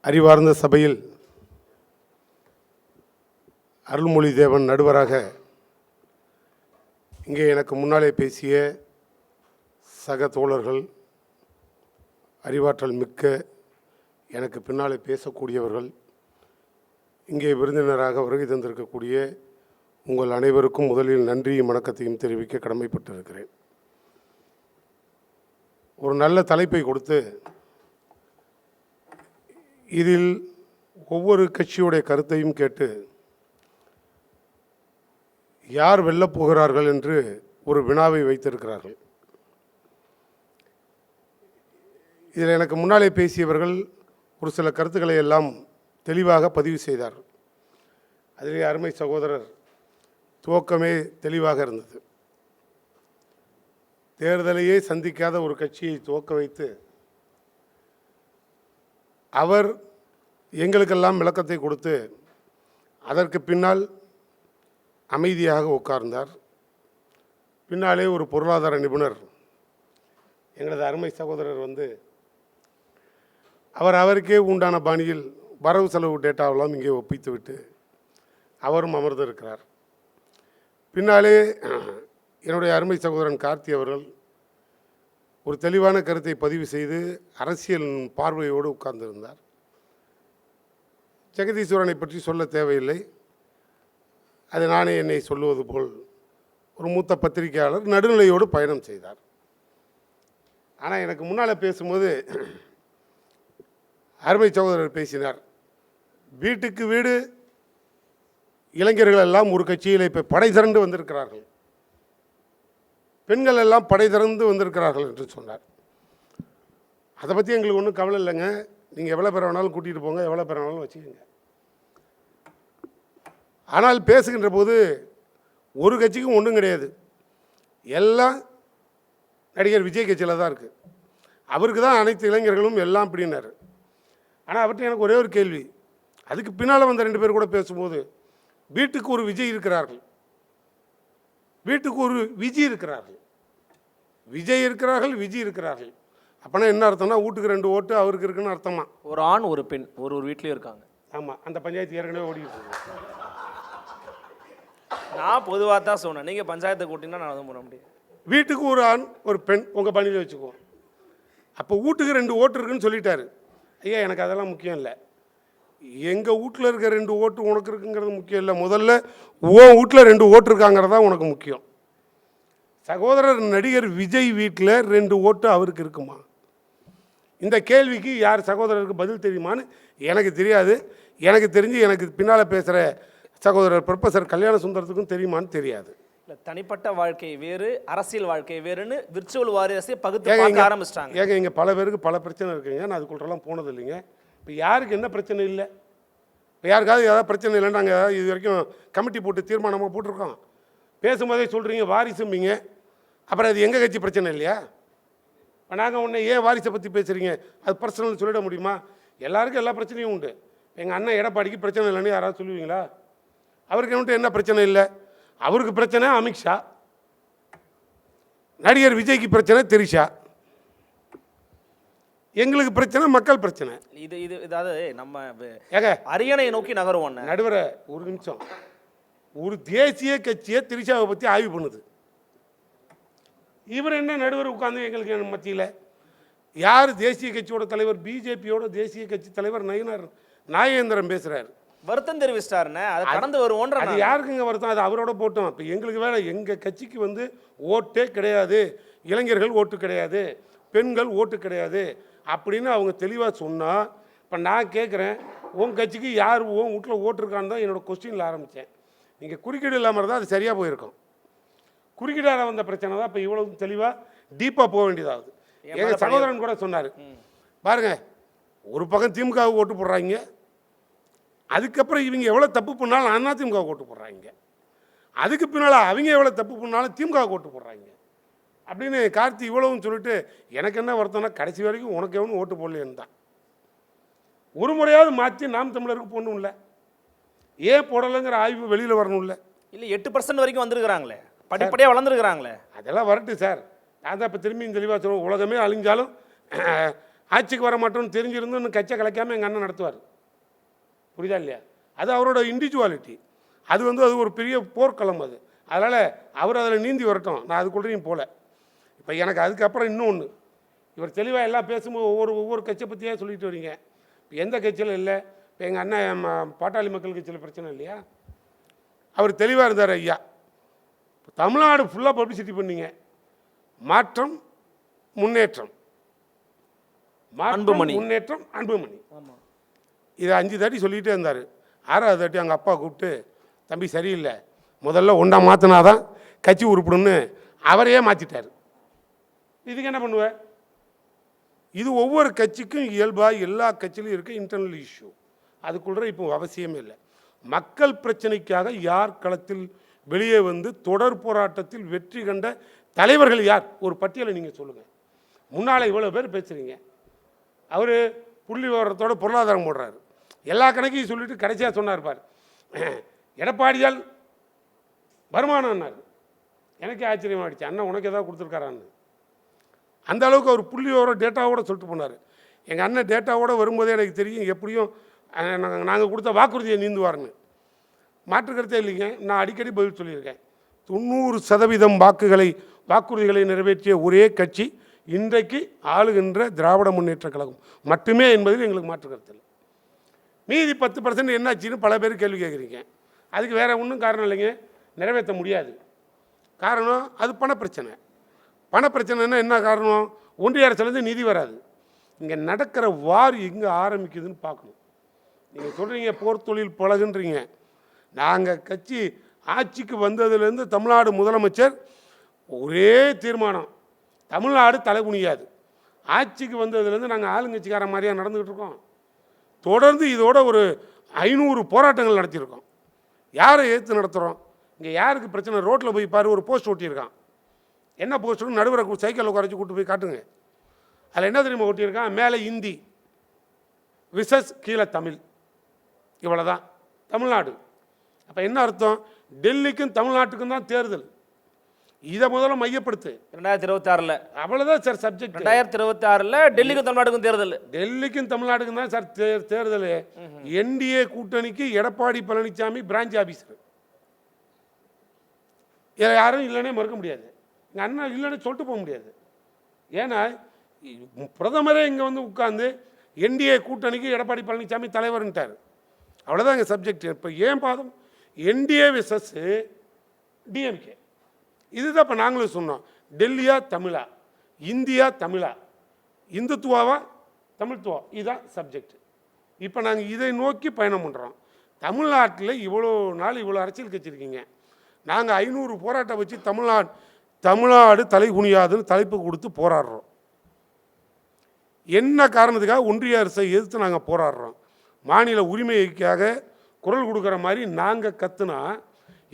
அறிவார்ந்த சபையில் அருள்மொழி தேவன் நடுவராக இங்கே எனக்கு முன்னாலே பேசிய சக தோழர்கள், அறிவாற்றல் மிக்க எனக்கு பின்னாலே பேசக்கூடியவர்கள், இங்கே விருந்தினராக வருகை தந்திருக்கக்கூடிய உங்கள் அனைவருக்கும் முதலில் நன்றியும் வணக்கத்தையும் தெரிவிக்க கடமைப்பட்டிருக்கிறேன். ஒரு நல்ல தலைப்பை கொடுத்து இதில் ஒவ்வொரு கட்சியுடைய கருத்தையும் கேட்டு யார் வெல்லப் போகிறார்கள் என்று ஒரு வினாவை வைத்திருக்கிறார்கள். இதில் எனக்கு முன்னாலே பேசியவர்கள் ஒரு சில கருத்துக்களை எல்லாம் தெளிவாக பதிவு செய்தார். அதிலே அருமை சகோதரர் துவக்கமே தெளிவாக இருந்தது. தேர்தலையே சந்திக்காத ஒரு கட்சியை துவக்க வைத்து அவர் எங்களுக்கெல்லாம் விளக்கத்தை கொடுத்து அதற்கு பின்னால் அமைதியாக உட்கார்ந்தார். பின்னாலே ஒரு பொருளாதார நிபுணர் எங்களது அருமை சகோதரர் வந்து அவருக்கே உண்டான பாணியில் வரவு செலவு டேட்டாவெல்லாம் இங்கே ஒப்பித்துவிட்டு அவரும் அமர்ந்திருக்கிறார். பின்னாலே என்னுடைய அருமை சகோதரன் கார்த்தி அவர்கள் ஒரு தெளிவான கருத்தை பதிவு செய்து அரசியல் பார்வையோடு உட்கார்ந்திருந்தார். ஜெகதீஸ்வரனை பற்றி சொல்ல தேவையில்லை, அது நானே என்னை சொல்லுவது போல் ஒரு மூத்த பத்திரிகையாளர் நடுநிலையோடு பயணம் செய்தார். ஆனால் எனக்கு முன்னால் பேசும்போது அருமை சகோதரர் பேசினார், வீட்டுக்கு வீடு இளைஞர்கள் எல்லாம் ஒரு கட்சியில் இப்போ படை திரண்டு வந்திருக்கிறார்கள், பெண்கள் எல்லாம் படை திறந்து வந்திருக்கிறார்கள் என்று சொன்னார். அதை பற்றி எங்களுக்கு ஒன்றும் கவலை இல்லைங்க, நீங்கள் எவ்வளோ பேர் வேணாலும் கூட்டிகிட்டு போங்க, எவ்வளோ பேர் வேணாலும் வச்சுக்கோங்க. ஆனால் பேசுகின்ற போது ஒரு கட்சிக்கும் ஒன்றும் கிடையாது, எல்லாம் நடிகர் விஜய் கட்சியில் தான் இருக்குது, அவருக்கு தான் அனைத்து இளைஞர்களும் எல்லாம் அப்படின்னாரு. ஆனால் அவர்கிட்ட எனக்கு ஒரே ஒரு கேள்வி, அதுக்கு பின்னால் வந்த 2 பேர் கூட பேசும்போது வீட்டுக்கு ஒரு விஜய் இருக்கிறார்கள், வீட்டுக்கு ஒரு விஜய் இருக்கிறார்கள், விஜய் இருக்கிறார்கள், விஜய் இருக்கிறார்கள். அப்போனா என்ன அர்த்தம்னா வீட்டுக்கு 2 ஓட்டு அவருக்கு இருக்குன்னு அர்த்தமா? ஒரு ஆண் ஒரு பெண் ஒரு வீட்லேயும் இருக்காங்க. ஆமாம், அந்த பஞ்சாயத்து ஏற்கனவே ஓடிட்டு இருக்கு. நான் பொதுவாக தான் சொன்னேன், நீங்கள் பஞ்சாயத்தை கூட்டினா நான் பண்ண முடியும். வீட்டுக்கு ஒரு ஆண் ஒரு பெண் உங்கள் பணியில் வச்சுக்குவோம். அப்போ வீட்டுக்கு 2 ஓட்டு இருக்குன்னு சொல்லிட்டாரு. ஐயா, எனக்கு அதெல்லாம் முக்கியம் இல்லை, எங்கள் வீட்டில் இருக்க 2 ஓட்டு உனக்கு இருக்குங்கிறது முக்கியம் இல்லை, முதல்ல உன் வீட்டில் 2 ஓட்டு இருக்காங்கிறதா உனக்கு முக்கியம். சகோதரர் நடிகர் விஜய் வீட்டில் 2 ஓட்டு அவருக்கு இருக்குமா? இந்த கேள்விக்கு யார் சகோதரருக்கு பதில் தெரியுமான்னு எனக்கு தெரியாது. எனக்கு தெரிஞ்சு எனக்கு பின்னால் பேசுகிற சகோதரர் ப்ரொஃபஸர் கல்யாண சுந்தரத்துக்கும் தெரியுமான்னு தெரியாது. இல்லை, தனிப்பட்ட வாழ்க்கை வேறு, அரசியல் வாழ்க்கை வேறுன்னு விர்ச்சுவல் வாரியர்ஸே பகுத்து பார்க்க ஆரம்பிச்சிட்டாங்க. ஏங்க, இங்கே பல பேருக்கு பல பிரச்சனை இருக்குங்க, நான் அதுக்குள்ளெல்லாம் போனது இல்லைங்க. இப்போ யாருக்கு என்ன பிரச்சனை இல்லை, இப்போ யாருக்காவது ஏதாவது பிரச்சனை இல்லைன்னு நாங்கள் இது வரைக்கும் கமிட்டி போட்டு தீர்மானமாக போட்டிருக்கோம். பேசும்போதே சொல்கிறீங்க வாரிசும்பிங்க, அப்புறம் அது எங்கள் கட்சி பிரச்சனை இல்லையா? இப்போ நாங்கள் உன்னை ஏன் வாரிசை பற்றி பேசுகிறீங்க, அது பர்சனல் சொல்லிட முடியுமா? எல்லாருக்கும் எல்லா பிரச்சனையும் உண்டு. எங்கள் அண்ணன் எடப்பாடிக்கு பிரச்சனை இல்லைன்னு யாராவது சொல்லுவீங்களா? அவருக்கு வந்துட்டு என்ன பிரச்சனை இல்லை? அவருக்கு பிரச்சனை அமித்ஷா, நடிகர் விஜய்க்கு பிரச்சனை திரிஷா, எங்களுக்கு பிரச்சனை மக்கள் பிரச்சனை. இது அதாவது நம்ம ஏங்க அரியணை நோக்கி நகருவோம். நடுவரை ஒரு நிமிஷம், ஒரு தேசிய கட்சியை திரிஷாவை பற்றி ஆய்வு பண்ணுது, இவர் என்ன நடுவர் உட்கார்ந்து எங்களுக்கு மத்தியில்? யார் தேசிய கட்சியோட தலைவர்? பிஜேபியோட தேசிய கட்சி தலைவர் நாகேந்திரன் பேசுகிறார். வருத்தம் தெரிவிச்சிட்டாருன்னு அதை கடந்து வருவோன்ற. அது யாருக்குங்க வருத்தம்? அது அவரோட போட்டோம். இப்போ எங்களுக்கு வேலை, எங்கள் கட்சிக்கு வந்து ஓட்டே கிடையாது, இளைஞர்கள் ஓட்டு கிடையாது, பெண்கள் ஓட்டு கிடையாது அப்படின்னு அவங்க தெளிவாக சொன்னால், இப்போ நான் கேட்குறேன், உன் கட்சிக்கு யார் உன் வீட்டில் ஓட்டுருக்கான்னு தான் என்னோடய கொஸ்டினில் ஆரம்பித்தேன். நீங்கள் குறுக்கீடு இல்லாமல் இருந்தால் அது சரியாக போயிருக்கும். குறுக்கீடாக வந்த பிரச்சனை தான் இப்போ இவ்வளவு தெளிவாக டீப்பாக போக வேண்டியதாகுது. எங்கள் சகோதரன் கூட சொன்னார், பாருங்கள், ஒரு பக்கம் திமுகவுக்கு ஓட்டு போடுறாங்க, அதுக்கப்புறம் இவங்க எவ்வளோ தப்பு பண்ணாலும் அதிமுக ஓட்டு போடுறாங்க, அதுக்கு பின்னால் அவங்க எவ்வளோ தப்பு பண்ணாலும் திமுக ஓட்டு போடுறாங்க அப்படின்னு கார்த்தி இவ்வளவும் சொல்லிட்டு, எனக்கு என்ன வருத்தம்னா கடைசி வரைக்கும் உனக்கு எவனும் ஓட்டு போடலன்னு தான். ஒரு முறையாவது மாற்றி நாம் தமிழருக்கு போடணும் இல்லை, ஏன் போடலைங்கிற ஆய்வு வெளியில் வரணும் இல்லை. இல்லை, 8% வரைக்கும் வந்துருக்குறாங்களே, படிப்படியாக வளர்ந்துருக்குறாங்களே. அதெல்லாம் வரட்டு சார். நான் தான் இப்போ திரும்பி தெளிவாக சொல்லுவேன், உலகமே அழிஞ்சாலும் ஆட்சிக்கு வர மாட்டோம்னு தெரிஞ்சிருந்து இன்னும் கட்சியை கலைக்காமல் எங்கள் அண்ணன் நடத்துவார். புரியுதா இல்லையா? அது அவரோட இண்டிவிஜுவாலிட்டி. அது ஒரு பெரிய போர்க்களம் அது. அதனால் அவர் அதில் நீந்தி வரட்டும், நான் அதுக்குள்ளேயும் போகல. இப்போ எனக்கு அதுக்கப்புறம் இன்னொன்று, இவர் தெளிவாக எல்லாம் பேசும்போது ஒவ்வொரு கட்சியை பற்றியே சொல்லிட்டு வரீங்க. இப்போ எந்த கட்சியில் இல்லை? இப்போ எங்கள் அண்ணன் பாட்டாளி மக்கள் கட்சியில் பிரச்சனை இல்லையா? அவர் தெளிவாக இருந்தார் ஐயா. தமிழ்நாடு ஃபுல்லாக பப்ளிசிட்டி பண்ணீங்க. மாற்றம் முன்னேற்றம், அன்புமணி முன்னேற்றம் அன்புமணி, இதை 5 தாட்டி சொல்லிகிட்டே இருந்தார். 6வது தாட்டி அவங்க அப்பா கூப்பிட்டு, தம்பி சரியில்லை, முதல்ல ஒன்றா மாற்றினாதான் கட்சி உறுப்பிடுன்னு அவரையே மாற்றிட்டார். இதுக்கு என்ன பண்ணுவேன்? இது ஒவ்வொரு கட்சிக்கும் இயல்பாக எல்லா கட்சியிலும் இருக்க இன்டர்னல் இஷ்யூ. அதுக்குள்ள இப்போ அவசியமே இல்லை. மக்கள் பிரச்சனைக்காக யார் களத்தில் வெளியே வந்து தொடர் போராட்டத்தில் வெற்றி கண்ட தலைவர்கள் யார்? ஒரு பட்டியலை நீங்கள் சொல்லுங்கள். முன்னால் இவ்வளோ பேர் பேசுகிறீங்க. அவர் புள்ளி விவரத்தோட பொருளாதாரம் போடுறாரு. எல்லா கணக்கையும் சொல்லிட்டு கடைசியாக சொன்னார் பார், எடப்பாடியால் வருமானம்னார். எனக்கே ஆச்சரியமாகிடுச்சு, அண்ணன் உனக்கு ஏதாவது கொடுத்துருக்காரான்னு. அந்த அளவுக்கு அவர் புள்ளி விவரம் டேட்டாவோட சொல்லிட்டு போனார். எங்கள் அண்ணன் டேட்டாவோட வரும்போதே எனக்கு தெரியும் எப்படியும் நாங்கள் கொடுத்த வாக்குறுதியை நீந்துவார்னு. மாற்றுக்கருத்தே இல்லைங்க. நான் அடிக்கடி பதில் சொல்லியிருக்கேன். 90% வாக்குறுதிகளை நிறைவேற்றிய ஒரே கட்சி இன்றைக்கு ஆளுகின்ற திராவிட முன்னேற்ற கழகம் மட்டுமே என்பதில் எங்களுக்கு மாற்றுக்கருத்து இல்லை. மீதி 10% என்னாச்சுன்னு பல பேர் கேள்வி கேட்குறீங்க. அதுக்கு வேறு ஒன்றும் காரணம் இல்லைங்க, நிறைவேற்ற முடியாது. காரணம் அது பணப்பிரச்சனை. பணப்பிரச்சனைன்னா என்ன காரணம்? ஒன்றிய அரசுலேருந்து நிதி வராது. இங்கே நடக்கிற வார் எங்கே ஆரம்பிக்குதுன்னு பார்க்கணும். நீங்கள் சொல்கிறீங்க போர் தொழில் பழகுன்றீங்க. நாங்கள் கட்சி ஆட்சிக்கு வந்ததுலேருந்து தமிழ்நாடு முதலமைச்சர் ஒரே தீர்மானம், தமிழ்நாடு தலை குனியாது. ஆட்சிக்கு வந்ததுலேருந்து நாங்கள் ஆளுங்கட்சிக்கார மாதிரியாக நடந்துக்கிட்டு இருக்கோம். தொடர்ந்து இதோட ஒரு 500 போராட்டங்கள் நடத்தியிருக்கோம். யாரை எதிர்த்து நடத்துகிறோம்? இங்கே யாருக்கு பிரச்சனை? ரோட்டில் போய் பாரு, ஒரு போஸ்ட் ஒட்டியிருக்கான். என்ன போஸ்ட்டு? நடுவரை சைக்கிளில் உட்காரச்சு கூட்டு போய் காட்டுங்க. அதில் என்ன தெரியுமா ஒட்டியிருக்கான்? மேலே இந்தி விசஸ் கீழே தமிழ், இவ்வளோ தான் தமிழ்நாடு. அப்போ என்ன அர்த்தம்? டெல்லிக்கும் தமிழ்நாட்டுக்கும் தான் தேர்தல். இதை முதல்ல மையப்படுத்து. 2026 அவ்வளோதான் சார் சப்ஜெக்ட். 2026 டெல்லிக்கும் தமிழ்நாட்டுக்கும் தேர்தல். டெல்லிக்கும் தமிழ்நாட்டுக்கும் தான் சார் தேர்தல். என்டிஏ கூட்டணிக்கு எடப்பாடி பழனிசாமி பிரான்ச் ஆஃபீஸர். யாரும் இல்லைன்னே மறுக்க முடியாது. எங்கள் அண்ணா இல்லைன்னு சொல்லிட்டு போக முடியாது. ஏன்னா பிரதமரே இங்கே வந்து உட்கார்ந்து என்டிஏ கூட்டணிக்கு எடப்பாடி பழனிசாமி தலைவர்ன்ட்டார். அவ்வளோதான் எங்கள் சப்ஜெக்ட். இப்போ ஏன் பாதம்? என்டிஏ விசஸ் டிஎம்கே. இதுதான் இப்போ நாங்களும் சொன்னோம். டெல்லியா தமிழா, இந்தியா தமிழா, இந்துத்துவாவா தமிழ்த்துவா, இதுதான் சப்ஜெக்ட். இப்போ நாங்கள் இதை நோக்கி பயணம் பண்ணுறோம். தமிழ்நாட்டில் இவ்வளோ நாள் இவ்வளோ அரசியல் கட்சி இருக்கீங்க. நாங்கள் 500 போராட்டம் வச்சு தமிழ்நாடு தலை குனியாதுன்னு தலைப்பு கொடுத்து போராடுறோம். என்ன காரணத்துக்காக? ஒன்றிய அரசை எதிர்த்து நாங்கள் போராடுறோம். மாநில உரிமைக்காக குரல் கொடுக்குற மாதிரி நாங்கள் கத்துனா,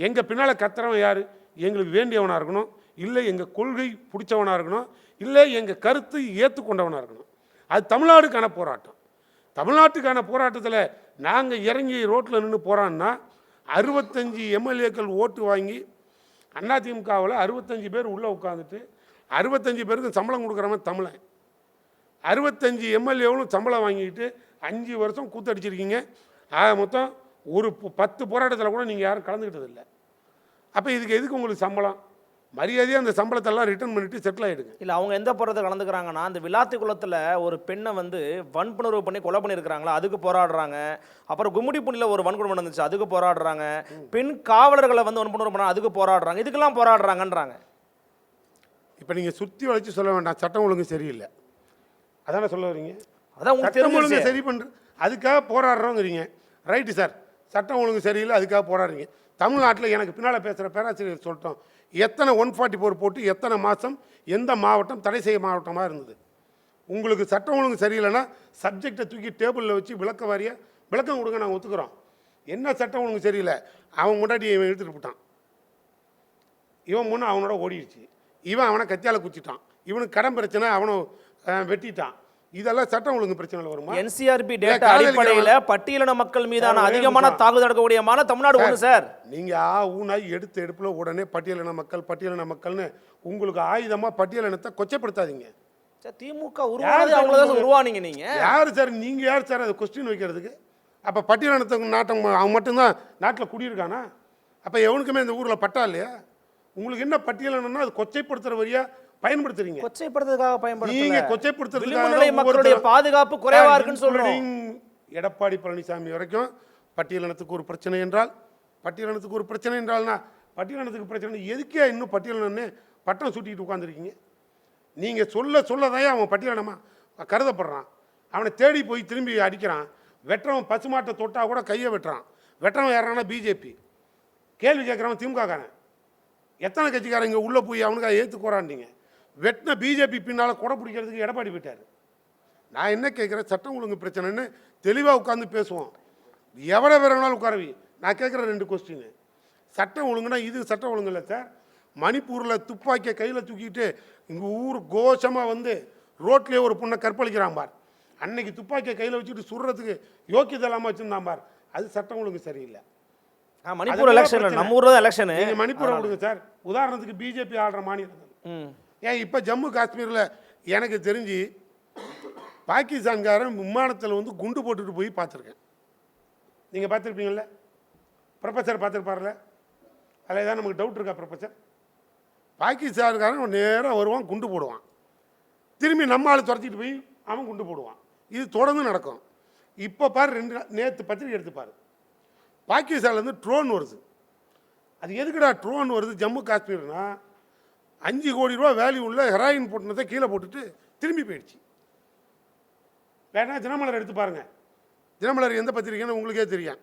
எங்கள் பின்னால் கத்துறவன் யார்? எங்களுக்கு வேண்டியவனாக இருக்கணும், இல்லை எங்கள் கொள்கை பிடிச்சவனாக இருக்கணும், இல்லை எங்கள் கருத்து ஏற்றுக்கொண்டவனாக இருக்கணும். அது தமிழ்நாடுக்கான போராட்டம். தமிழ்நாட்டுக்கான போராட்டத்தில் நாங்கள் இறங்கி ரோட்டில் நின்று போகிறான்னா 65 எம்எல்ஏக்கள் ஓட்டு வாங்கி அதிமுகவில் 65 பேர் உள்ளே உட்காந்துட்டு 65 பேருக்கு சம்பளம் கொடுக்குறவன் தமிழன். 65 எம்எல்ஏவும் சம்பளம் வாங்கிட்டு 5 வருஷம் கூத்தடிச்சிருக்கீங்க. ஆக மொத்தம் ஒரு 10 போராட்டத்தில் கூட நீங்கள் யாரும் கலந்துக்கிட்டதில்லை. அப்போ இதுக்கு எதுக்கு உங்களுக்கு சம்பளம்? மரியாதையாக அந்த சம்பளத்தெல்லாம் ரிட்டர்ன் பண்ணிவிட்டு செட்டில் ஆகிடுங்க. இல்லை, அவங்க எந்த போராட்டத்தை கலந்துக்கிறாங்கன்னா, அந்த விளாத்தி குளத்தில் ஒரு பெண்ணை வந்து வன்புணர்வு பண்ணி கொலை பண்ணியிருக்கிறாங்களா, அதுக்கு போராடுறாங்க. அப்புறம் கும்மிடிப்பூண்டியில் ஒரு வன்கொடுமை நடந்துச்சு, அதுக்கு போராடுறாங்க. பெண் காவலர்களை வந்து வன்புணர்வு பண்ண அதுக்கு போராடுறாங்க. இதுக்கெல்லாம் போராடுறாங்கன்றாங்க. இப்போ நீங்கள் சுற்றி வளைச்சு சொல்ல வேண்டாம், சட்டம் ஒழுங்கு சரியில்லை அதானே சொல்ல வரீங்க? அதான் சட்டம் ஒழுங்கு சரி பண்ணுற அதுக்காக போராடுறோங்கிறீங்க. ரைட்டு சார், சட்டம் ஒழுங்கு சரியில்லை அதுக்காக போராடுறீங்க. தமிழ்நாட்டில் எனக்கு பின்னால் பேசுகிற பேராசிரியர் சொல்லிட்டோம், எத்தனை 144 போட்டு எத்தனை மாதம் எந்த மாவட்டம் தடை செய்ய மாவட்டமாக இருந்தது. உங்களுக்கு சட்டம் ஒழுங்கு சரியில்லைன்னா சப்ஜெக்டை தூக்கி டேபிளில் வச்சு விளக்கம் கொடுங்க, நாங்கள் ஒத்துக்கிறோம். என்ன சட்டம் ஒழுங்கு சரியில்லை? அவன் முன்னாடி இவன் எடுத்துகிட்டு போட்டான், இவன் முன்னே அவனோட ஓடிடுச்சு, இவன் அவனை கத்தியால் குச்சிட்டான், இவனுக்கு கடன் பிரச்சனை, அவனை வெட்டிட்டான். இதெல்லாம் சட்டம் ஒழுங்கு பிரச்சனை வருமா? NCRB டேட்டா அடிப்படையில் பட்டியலின மக்கள் மீதான அதிகமான தாக்குதல் நடக்கக்கூடிய தமிழ்நாடு ஒன்று சார். நீங்கள் ஊனாய் எடுப்பில் உடனே பட்டியலின மக்கள்னு உங்களுக்கு ஆயுதமாக பட்டியலினத்தை கொச்சப்படுத்தாதீங்க. சார் திமுக உருவானது அவங்கள தான் உருவானீங்க நீங்க. யார் சார் நீங்கள் யார் சார் அதை கொஸ்டின் வைக்கிறதுக்கு? அப்போ பட்டியலினத்துக்கு நாட்டம் அவன் மட்டும்தான் நாட்டில் குடியிருக்கானா? அப்போ எவனுக்குமே இந்த ஊரில் பட்டா இல்லையா? உங்களுக்கு என்ன பட்டியலினம்னா அது கொச்சைப்படுத்துகிற வழியா பயன்படுத்துறீங்க. கொச்சைப்படுத்துறதுக்காக நீங்க பயன்படுத்தல. கொச்சைப்படுத்துறதுக்காக விளிம்புநிலை மக்களுடைய பாதுகாப்பு குறைவா இருக்குன்னு சொல்றோம். எடப்பாடி பழனிசாமி வரைக்கும் பட்டியலினத்துக்கு ஒரு பிரச்சனை என்றால் பட்டியலினத்துக்கு ஒரு பிரச்சனை என்றால்னா பட்டியலினத்துக்கு பிரச்சனை எதுக்கே இன்னும் பட்டியலினம்னு பட்டம் சுட்டிட்டு உட்காந்துருக்கீங்க? நீங்கள் சொல்லதான் அவன் பட்டியலினமா கருதப்படுறான். அவனை தேடி போய் திரும்பி அடிக்கிறான். வெட்டுறவன் பசுமாட்டை தொட்டா கூட கையை வெட்டுறான். வெட்டுறவன் யாரானா பிஜேபி. கேள்வி கேட்குறவன் திமுககாரன். எத்தனை கட்சிக்காரன் இங்கே உள்ளே போய் அவனுக்காக ஏற்றுக்கோறான்ட்டீங்க. வெட்டின பிஜேபி பின்னால் கொடை பிடிக்கிறதுக்கு எடப்பாடி போயிட்டார். நான் என்ன கேட்குறேன், சட்டம் ஒழுங்கு பிரச்சனைன்னு தெளிவாக உட்காந்து பேசுவோம். எவ்வளோ வேணும்னாலும் உட்காரவி. நான் கேட்குற 2 கொஸ்டின். சட்டம் ஒழுங்குனா இது சட்டம் ஒழுங்கு இல்லை சார். மணிப்பூரில் துப்பாக்கியை கையில் தூக்கிட்டு இங்கே ஊர் கோஷமாக வந்து ரோட்லேயே ஒரு பொண்ணை கற்பழிக்கிறான் பார். அன்னைக்கு துப்பாக்கியை கையில் வச்சுட்டு சுடுறதுக்கு யோக்கியதை இல்லாமல் வச்சுருந்தான் பார். அது சட்டம் ஒழுங்கு சரியில்லை. மணிப்பூர் எலெக்ஷன் நம்ம ஊர்ல தான் எலெக்ஷன். நீங்கள் மணிப்பூரை விடுங்க சார். உதாரணத்துக்கு பிஜேபி ஆடுற மாநிலம். ஏன் இப்போ ஜம்மு காஷ்மீரில் எனக்கு தெரிஞ்சு பாகிஸ்தான்காரன் விமானத்தில் வந்து குண்டு போட்டுட்டு போய் பார்த்துருக்கேன். நீங்கள் பார்த்துருப்பீங்கள்ல, ப்ரொஃபஸர் பார்த்துருப்பார்ல, அதில் ஏதாவது நமக்கு டவுட் இருக்கா? ப்ரொஃபஸர் பாகிஸ்தான்காரன் நேராக வருவான், குண்டு போடுவான், திரும்பி நம்ம ஆள் துரத்திட்டு போய் அவன் குண்டு போடுவான். இது தொடர்ந்து நடக்கும். இப்போ பாரு, நேற்று பத்திரிக்கை எடுத்துப்பார், பாகிஸ்தான்லேருந்து ட்ரோன் வருது. அது எதுக்குடா ட்ரோன் வருது ஜம்மு காஷ்மீர்னா 5 கோடி ரூபா வேல்யூ உள்ள ஹெராயின் போட்டுனதை கீழே போட்டுட்டு திரும்பி போயிடுச்சு. வேணா தினமலர் எடுத்து பாருங்க. தினமலர் எந்த பத்திரிக்கைன்னு உங்களுக்கே தெரியும்.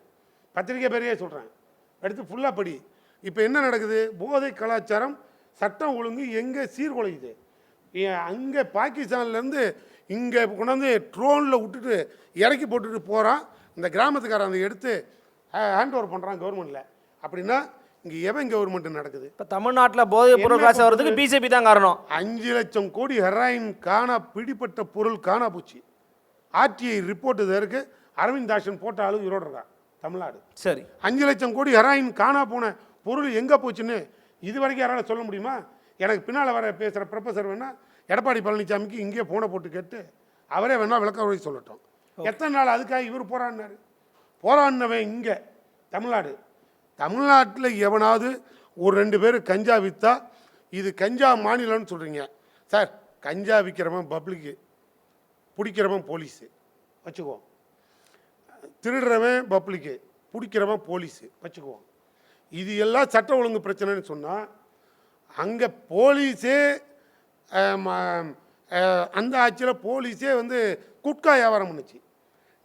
பத்திரிக்கை பேரையே சொல்கிறேன், எடுத்து ஃபுல்லாக படி. இப்போ என்ன நடக்குது? போதை கலாச்சாரம் சட்டம் ஒழுங்கு எங்கே சீர்குலையுது? அங்கே பாகிஸ்தான்லேருந்து இங்கே கொண்டாந்து ட்ரோனில் விட்டுட்டு இறக்கி போட்டுட்டு போகிறான். இந்த கிராமத்துக்காரன் அதை எடுத்து ஹேண்ட் ஓவர் பண்ணுறான் கவர்மெண்ட்டில். அப்படின்னா இங்கே எவன் கவர்மெண்ட் நடக்குது? இப்போ தமிழ்நாட்டில் போதை பொருள் காசு வரதுக்கு பிஜேபி தான் காரணம். 5 லட்சம் கோடி ஹெராயின் பிடிப்பட்ட பொருள் காணா போச்சு. ஆர்டிஐ ரிப்போர்ட் இது இருக்கு. அரவிந்த் தாஷன் போட்ட ஆளு உயிரோடு இருக்கா தமிழ்நாடு. சரி, 5 லட்சம் கோடி ஹெராயின் காணா போன பொருள் எங்கே போச்சுன்னு இது வரைக்கும் யாரால சொல்ல முடியுமா? எனக்கு பின்னால் வர பேசுகிற ப்ரொஃபஸர் வேணால் எடப்பாடி பழனிசாமிக்கு இங்கே ஃபோனை போட்டு கேட்டு அவரே வேணால் விளக்க உரை சொல்லட்டும். எத்தனை நாள் அதுக்காக இவர் போராடினார்? போராடினவன் இங்கே தமிழ்நாட்டில் எவனாவது ஒரு 2 பேர் கஞ்சா விற்றா இது கஞ்சா மாநிலம்னு சொல்கிறீங்க சார். கஞ்சா விற்கிறவன் பப்ளிக்கு, பிடிக்கிறவன் போலீஸு வச்சுக்குவோம். திருடுறவன் பப்ளிக்கு, பிடிக்கிறவன் போலீஸு வச்சுக்குவோம். இது எல்லாம் சட்ட ஒழுங்கு பிரச்சனைன்னு சொன்னால் அங்கே போலீஸே அந்த ஆட்சியில் போலீஸே வந்து குட்கா வியாபாரம் பண்ணுச்சு.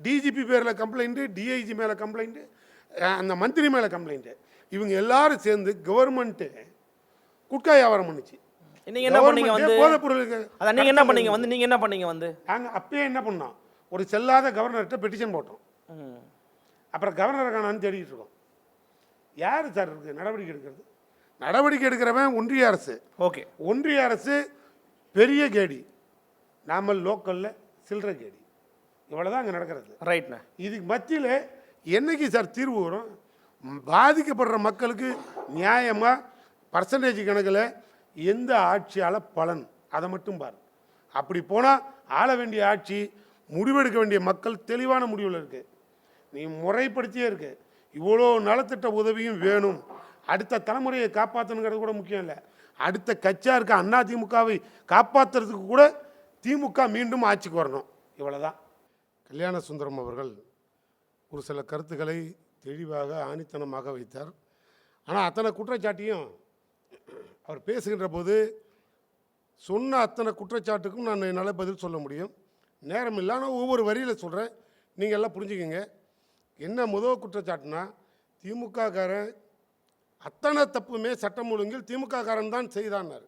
டிஜிபி பேரில் கம்ப்ளைண்ட்டு, டிஐஜி மேலே கம்ப்ளைண்ட்டு, அந்த மந்திரி மேலே கம்ப்ளைண்ட்டு. இவங்க எல்லாரும் சேர்ந்து கவர்மெண்ட்டு குட்கா வியாபாரம் பண்ணுச்சு. நீங்கள் என்ன பண்ணீங்க வந்து? போதைப் பொருளுக்கு அதான் நீங்கள் என்ன பண்ணீங்க வந்து? நீங்கள் என்ன பண்ணீங்க வந்து? நாங்கள் அப்பயே என்ன பண்ணோம், ஒரு செல்லாத கவர்னர்கிட்ட பெட்டிஷன் போட்டோம். அப்புறம் கவர்னரை காணான்னு தேடிட்டு இருக்கோம். யார் சார் இருக்குது நடவடிக்கை எடுக்கிறது? நடவடிக்கை எடுக்கிறவன் ஒன்றிய அரசு. ஓகே, ஒன்றிய அரசு பெரிய கேடி, நாம லோக்கலில் சில்லற கேடி. இவ்வளோதான் அங்கே நடக்கிறது. ரைட்ண்ணா. இதுக்கு மத்தியில் என்னைக்கு சார் தீர்வு வரும்? பாதிக்கப்படுற மக்களுக்கு நியாயமாக பர்சன்டேஜ் கணக்கில் எந்த ஆட்சியால் பலன் அதை மட்டும் பாரு. அப்படி போனால் ஆள வேண்டிய ஆட்சி, முடிவெடுக்க வேண்டிய மக்கள் தெளிவான முடிவில் இருக்குது. நீ முறைப்படுத்தியே இருக்கு. இவ்வளோ நலத்திட்ட உதவியும் வேணும். அடுத்த தலைமுறையை காப்பாற்றணுங்கிறது கூட முக்கியம் இல்லை. அடுத்த கட்சியாக இருக்க அண்ணா திமுகவை காப்பாற்றுறதுக்கு கூட திமுக மீண்டும் ஆட்சிக்கு வரணும். இவ்வளோதான். கல்யாண சுந்தரம் அவர்கள் ஒரு சில கருத்துக்களை தெளிவாக ஆணித்தனமாக வைத்தார். ஆனால் அத்தனை குற்றச்சாட்டையும் அவர் பேசுகின்ற போது சொன்ன அத்தனை குற்றச்சாட்டுக்கும் நான் என்னால் பதில் சொல்ல முடியும். நேரம் இல்லை. ஆனால் ஒவ்வொரு வரியில் சொல்கிறேன், நீங்கள் எல்லாம் புரிஞ்சுக்கங்க. என்ன முதல் குற்றச்சாட்டுனா, திமுககாரன் அத்தனை தப்புமே சட்டம் ஒழுங்கில் திமுககாரன் தான் செய்தான்னார்.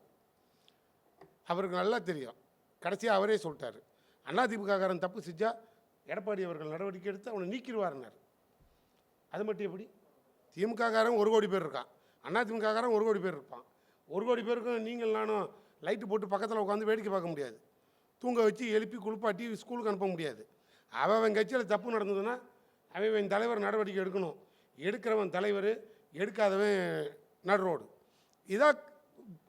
அவருக்கு நல்லா தெரியும். கடைசியாக அவரே சொல்லிட்டார், அண்ணா திமுககாரன் தப்பு செஞ்சால் எடப்பாடி அவர்கள் நடவடிக்கை எடுத்து அவனை நீக்கிடுவார்னார். அது மட்டும் எப்படி? திமுககாரன் 1 கோடி பேர் இருக்கான், அண்ணா திமுககாரன் 1 கோடி பேர் இருப்பான். 1 கோடி பேருக்கும் நீங்கள் நானும் லைட்டு போட்டு பக்கத்தில் உட்காந்து வேடிக்கை பார்க்க முடியாது. தூங்க வச்சு எழுப்பி குளிப்பாட்டி ஸ்கூலுக்கு அனுப்ப முடியாது. அவன் கட்சியில் தப்பு நடந்ததுன்னா அவன் தலைவர் நடவடிக்கை எடுக்கணும். எடுக்கிறவன் தலைவர், எடுக்காதவன் நடு ரோடு. இதான்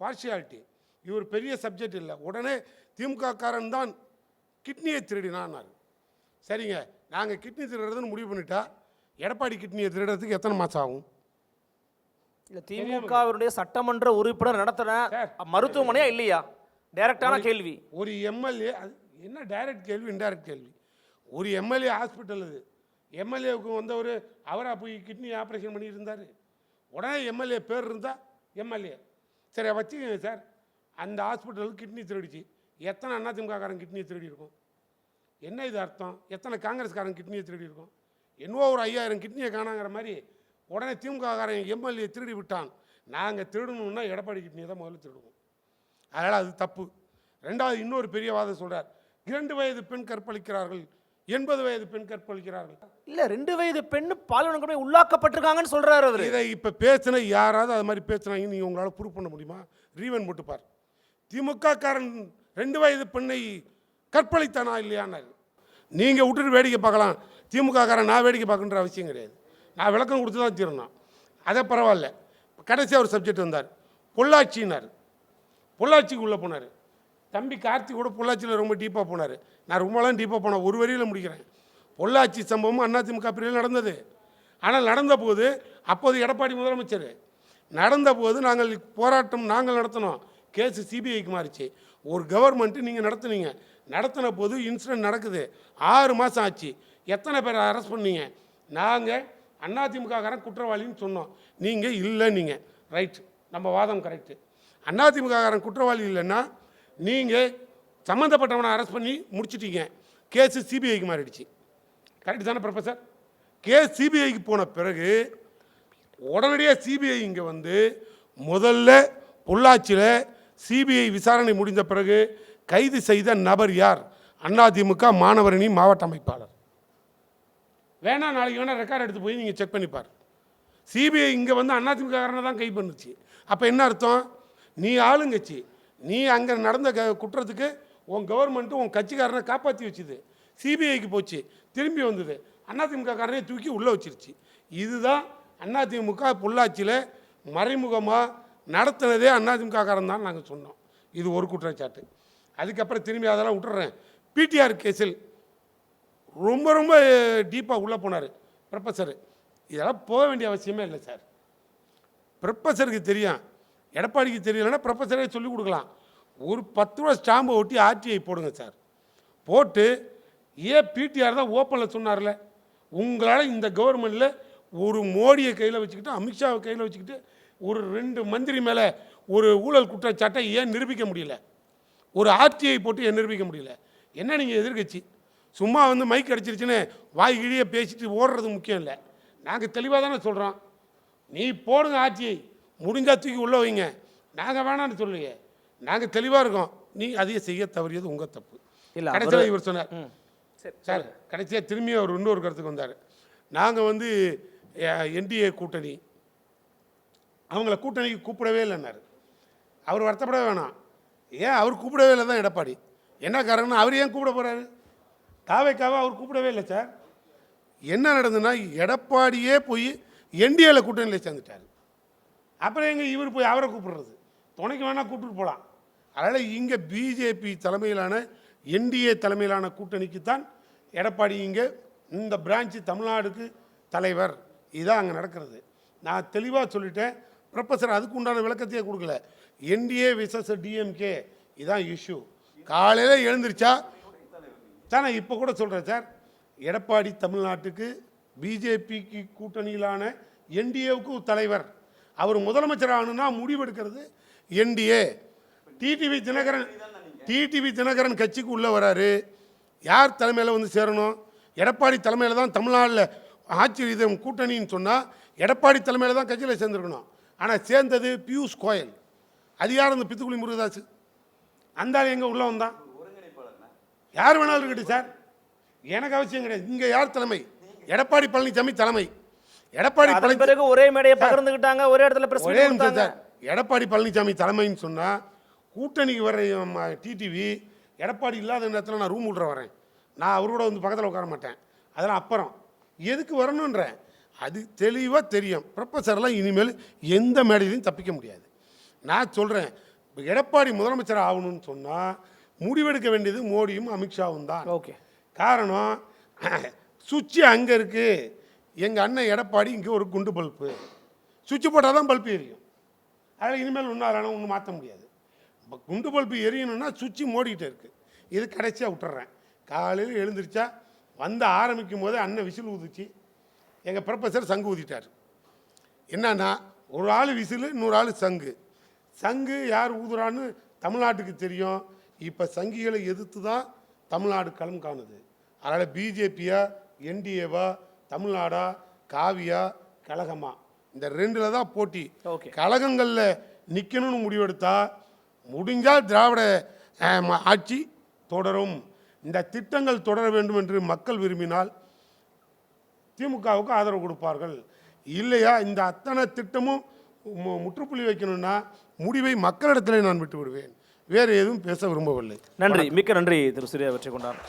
பார்ஷியாலிட்டி. இவர் பெரிய சப்ஜெக்ட் இல்லை. உடனே திமுக காரன் தான் கிட்னியை திருடினான்னாரு. சரிங்க, நாங்கள் கிட்னி திருடுறதுன்னு முடிவு பண்ணிட்டா எடப்பாடி கிட்னியை திருடுறதுக்கு எத்தனை மாதம் ஆகும்? இல்ல திமுகவினுடைய சட்டமன்ற உறுப்பினர் நடத்தின மருத்துவமனையா இல்லையா? டைரக்டான கேள்வி. ஒரு எம்எல்ஏ, அது என்ன டைரக்ட் கேள்வி இன்டைரக்ட் கேள்வி? ஒரு எம்எல்ஏ ஹாஸ்பிட்டல், அது எம்எல்ஏவுக்கு வந்தவர் அவராக போய் கிட்னி ஆப்ரேஷன் பண்ணிட்டு இருந்தார். உடனே எம்எல்ஏ பேர் இருந்தால் எம்எல்ஏ சரி வச்சுக்கோங்க சார். அந்த ஹாஸ்பிட்டலுக்கு கிட்னி திருடிச்சு, எத்தனை அதிமுககாரன் கிட்னியை திருடி இருக்கும்? என்ன இது அர்த்தம்? எத்தனை காங்கிரஸ்காரன் கிட்னியை திருடி இருக்கும்? என்னவோ ஒரு 5000 கிட்னியை காணாங்கிற மாதிரி உடனே திமுககாரன் எம்எல்ஏ திருடி விட்டான். நாங்கள் திருடணுன்னா எடப்பாடி கிட்னியை தான் முதல்ல திருடுவோம். அதனால் அது தப்பு. ரெண்டாவது இன்னொரு பெரிய வாதம் சொல்கிறார், 2 வயது பெண் கற்பழிக்கிறார்கள், 80 வயது பெண் கற்பழிக்கிறார்கள். இல்ல 2 வயது பெண்ணு பாலியல் கொடுமை உள்ளாக்கப்பட்டிருக்காங்கன்னு சொல்றாரு அவரு. இதை இப்போ பேசின யாராவது அது மாதிரி பேசுனாங்க நீங்கள் உங்களால் ப்ரூவ் பண்ண முடியுமா? ரீவன் போட்டு பார். திமுக காரன் 2 வயது பெண்ணை கற்பழித்தானா இல்லையானாரு. நீங்கள் விட்டுட்டு வேடிக்கை பார்க்கலாம், திமுக காரன் நான் வேடிக்கை பார்க்கணுன்ற அவசியம் கிடையாது. நான் விளக்கம் கொடுத்து தான் தீரணும். அதை பரவாயில்ல. கடைசியாக ஒரு சப்ஜெக்ட் வந்தார், பொள்ளாச்சின்னார். பொள்ளாச்சிக்கு உள்ளே போனார். தம்பி கார்த்திக் கூட பொள்ளாச்சியில் ரொம்ப டீப்பாக போனார். நான் ரொம்பலாம் டீப்பாக போனேன், ஒரு வரியில் முடிக்கிறேன். பொள்ளாச்சி சம்பவம் அதிமுக பிரிவில் நடந்தது. ஆனால் நடந்தபோது அப்போது எடப்பாடி முதலமைச்சர் நடந்தபோது நாங்கள் போராட்டம் நாங்கள் நடத்தினோம். கேஸு சிபிஐக்கு மாறிச்சு. ஒரு கவர்மெண்ட்டு நீங்கள் நடத்தின போது இன்சிடென்ட் நடக்குது. 6 மாதம் ஆச்சு. எத்தனை பேரை அரெஸ்ட் பண்ணீங்க? நாங்கள் அதிமுககாரன் குற்றவாளின்னு சொன்னோம். நீங்கள் இல்லை, நீங்கள் ரைட், நம்ம வாதம் கரெக்டு. அதிமுககாரன் குற்றவாளி இல்லைன்னா நீங்கள் சம்மந்தப்பட்டவனை அரெஸ்ட் பண்ணி முடிச்சிட்டீங்க. கேஸு சிபிஐக்கு மாறிடுச்சு. கரெக்டு தானே ப்ரொஃபஸர்? கேஸ் சிபிஐக்கு போன பிறகு உடனடியாக சிபிஐ இங்கே வந்து முதல்ல பொள்ளாச்சியில் சிபிஐ விசாரணை முடிந்த பிறகு கைது செய்த நபர் யார்? அதிமுக மாணவரணி மாவட்ட அமைப்பாளர். வேணா நாளைக்கு வேணால் ரெக்கார்ட் எடுத்து போய் நீங்கள் செக் பண்ணிப்பார். சிபிஐ இங்கே வந்து அதிமுக காரனை தான் கைது பண்ணுச்சு. அப்போ என்ன அர்த்தம்? நீ ஆளுங்கட்சி, நீ அங்கே நடந்த குற்றத்துக்கு உன் கவர்மெண்ட்டு உன் கட்சிக்காரனை காப்பாற்றி வச்சுது. சிபிஐக்கு போச்சு, திரும்பி வந்தது, அதிமுக காரனை தூக்கி உள்ளே வச்சிருச்சு. இதுதான் அதிமுக பொள்ளாச்சியில் மறைமுகமாக நடத்தினதே அதிமுக காரன் தான் நாங்கள் சொன்னோம். இது ஒரு குற்றச்சாட்டு. அதுக்கப்புறம் திரும்பி அதெல்லாம் விட்டுறேன். பிடிஆர் கேஸில் ரொம்ப ரொம்ப டீப்பாக உள்ளே போனார் ப்ரொஃபஸர். இதெல்லாம் போக வேண்டிய அவசியமே இல்லை சார். ப்ரொஃபஸருக்கு தெரியும், எடப்பாடிக்கு தெரியலைன்னா ப்ரொஃபஸரே சொல்லிக் கொடுக்கலாம். ஒரு 10 ரூபா ஸ்டாம்பை ஒட்டி ஆர்டிஐ போடுங்க சார். போட்டு பிடிஆர் தான் ஓப்பனில் சொன்னார்ல, உங்களால் இந்த கவர்மெண்ட்டில் ஒரு மோடியை கையில் வச்சுக்கிட்டு அமித்ஷாவை கையில் வச்சுக்கிட்டு ஒரு 2 மந்திரி மேலே ஒரு ஊழல் குற்றச்சாட்டை ஏன் நிரூபிக்க முடியல? ஒரு ஆர்டிஐ போட்டு ஏன் நிரூபிக்க முடியல? என்ன நீங்கள் எதிர்கட்சி சும்மா வந்து மைக் அடிச்சிருச்சுன்னு வாய் கிழியே பேசிட்டு ஓடுறது முக்கியம் இல்லை. நாங்கள் தெளிவாக தானே சொல்கிறோம். நீ போடுங்க ஆர்டிஐ, முடிஞ்சா தூக்கி உள்ளே வைங்க, நாங்கள் வேணான்னு சொல்லுங்க. நாங்கள் தெளிவாக இருக்கோம். நீ அதையே செய்ய தவறியது உங்கள் தப்பு. இல்லை கடைசியில் இவர் சொன்னார் சார், கடைசியாக திரும்பி அவர் இன்னொரு கருத்துக்கு வந்தார். நாங்கள் வந்து என்டிஏ கூட்டணி, அவங்கள கூட்டணிக்கு கூப்பிடவே இல்லைன்னாரு. அவர் வருத்தப்படவே வேணாம். ஏன் அவர் கூப்பிடவே இல்லை தான் எடப்பாடி. என்ன காரணம்னா அவர் ஏன் கூப்பிட போகிறாரு? காவே அவர் கூப்பிடவே இல்லை சார். என்ன நடந்ததுன்னா எடப்பாடியே போய் என்டிஏல கூட்டணியில் சேர்ந்துட்டார். அப்புறம் எங்கே இவர் போய் அவரை கூப்பிடுறது? துணைக்கு வேணால் கூப்பிட்டு போகலாம். அதனால் இங்கே பிஜேபி தலைமையிலான என்டிஏ தலைமையிலான கூட்டணிக்கு தான் எடப்பாடி இங்கே இந்த பிரான்ச்சு தமிழ்நாடுக்கு தலைவர். இதுதான் அங்கே நடக்கிறது. நான் தெளிவாக சொல்லிட்டேன். ப்ரொஃபஸர் அதுக்கு உண்டான விளக்கத்தையே கொடுக்கல. என்டிஏ விசஸ் டிஎம்கே இதுதான் இஷ்யூ. காலையில் எழுந்திருச்சா தானே இப்போ கூட சொல்கிறேன் சார், எடப்பாடி தமிழ்நாட்டுக்கு பிஜேபிக்கு கூட்டணியிலான என்டிஏவுக்கு தலைவர். அவர் முதலமைச்சர் ஆகணும்னா முடிவெடுக்கிறது என்டிஏ. டிடிவி தினகரன் கட்சிக்கு உள்ளே வராரு. யார் தலைமையில் வந்து சேரணும்? எடப்பாடி தலைமையில் தான் தமிழ்நாட்டில் ஆட்சி இது கூட்டணின்னு சொன்னால் எடப்பாடி தலைமையில் தான் கட்சியில் சேர்ந்துருக்கணும். ஆனால் சேர்ந்தது பியூஷ் கோயல். அது யார்? அந்த பித்துக்குளி முருகதாஸ். அந்த ஆள் எங்கே உள்ளே வந்தான்? யார் வேணாலும் இருக்கட்டும் சார், எனக்கு அவசியம் கிடையாது. இங்கே யார் தலைமை? எடப்பாடி பழனிசாமி தலைமை. எடப்பாடி பிறகு ஒரே மேடையை பகிர்ந்துக்கிட்டாங்க, ஒரே இடத்துல ஒரே நிமிஷம் சார். எடப்பாடி பழனிசாமி தலைமைன்னு சொன்னால் கூட்டணிக்கு வர டிடிவி எடப்பாடி இல்லாத நேரத்தில் நான் ரூம் விட்ற வரேன், நான் அவரோட வந்து பக்கத்தில் உட்கார மாட்டேன். அதெல்லாம் அப்புறம் எதுக்கு வரணுன்றேன். அது தெளிவாக தெரியும். ப்ரொஃபஸர்லாம் இனிமேல் எந்த மேடையிலையும் தப்பிக்க முடியாது. நான் சொல்கிறேன், இப்போ எடப்பாடி முதலமைச்சர் ஆகணும்னு சொன்னால் முடிவெடுக்க வேண்டியது மோடியும் அமித்ஷாவும் தான். ஓகே. காரணம் சுவிட்சு அங்கே இருக்குது, எங்கள் அண்ணன் எடப்பாடி இங்கே ஒரு குண்டு பல்ப்பு, சுவிட்சு போட்டால் தான் பல்ப்பு எரியும். அதில் இனிமேல் ஒன்றாலும் ஒன்றும் மாற்ற முடியாது. குண்டு பல்ப்பு எரியணும்னா சுவிட்சு மோடிக்கிட்டே இருக்குது. இது கடைசியாக விட்டுறேன். காலையில் எழுந்திரிச்சா வந்து ஆரம்பிக்கும் போதே அண்ணன் விசில் ஊதிச்சு, எங்கள் ப்ரொஃபஸர் சங்கு ஊதிட்டார். என்னன்னா, ஒரு ஆள் விசில், இன்னொரு ஆள் சங்கு. சங்கு யார் ஊதுறான்னு தமிழ்நாட்டுக்கு தெரியும். இப்போ சங்கிகளை எதிர்த்து தான் தமிழ்நாடு களம் காணுது. அதனால் பிஜேபியா, என்டிஏவா, தமிழ்நாடா, காவியா, கழகமா, இந்த ரெண்டில் தான் போட்டி. கழகங்களில் நிற்கணும்னு முடிவெடுத்தா முடிஞ்சால் திராவிட ஆட்சி தொடரும். இந்த திட்டங்கள் தொடர வேண்டும் என்று மக்கள் விரும்பினால் திமுகவுக்கு ஆதரவு கொடுப்பார்கள். இல்லையா இந்த அத்தனை திட்டமும் முற்றுப்புள்ளி வைக்கணும்னா முடிவை மக்களிடத்திலே நான் விட்டு விடுவேன். வேறு எதுவும் பேச விரும்பவில்லை. நன்றி, மிக்க நன்றி திரு சூர்யா வெற்றிக்கொண்டார்.